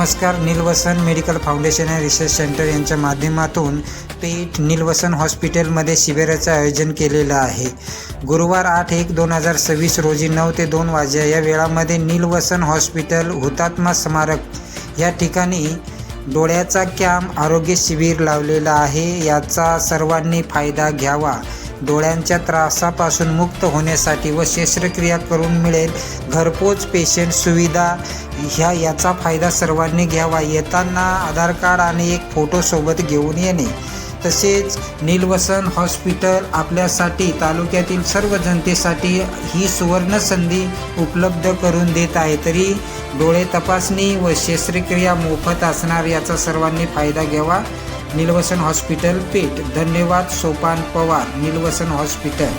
नमस्कार. नीलवसन medical foundation आणि research centre यांच्या माध्यमातून पेठ नीलवसन हॉस्पिटलमध्ये शिबिराचं आयोजन केलेलं आहे. गुरुवार 8/1/2026 रोजी 9 ते 2 वाजे या वेळामध्ये नीलवसन हॉस्पिटल हुतात्मा स्मारक या ठिकाणी डोळ्याचा कॅम्प आरोग्य शिबिर लावलेला आहे. याचा सर्वांनी फायदा घ्यावा. डोळ्यांच्या त्रासापासून मुक्त होण्यासाठी व शस्त्रक्रिया करून मिळेल घरपोच पेशंट सुविधा याचा फायदा सर्वांनी घ्यावा. येताना आधार कार्ड आणि एक फोटो सोबत घेऊन येणे. तसेच नीलवसन हॉस्पिटल आपल्यासाठी तालुक्यातील सर्व जनतेसाठी ही सुवर्ण संधी उपलब्ध करून देत आहे. तरी डोळे तपासणी व शस्त्रक्रिया मोफत असणार. याचा सर्वांनी फायदा घ्यावा. नीलवसन हॉस्पिटल पेठ. धन्यवाद. सोपान पवार, नीलवसन हॉस्पिटल.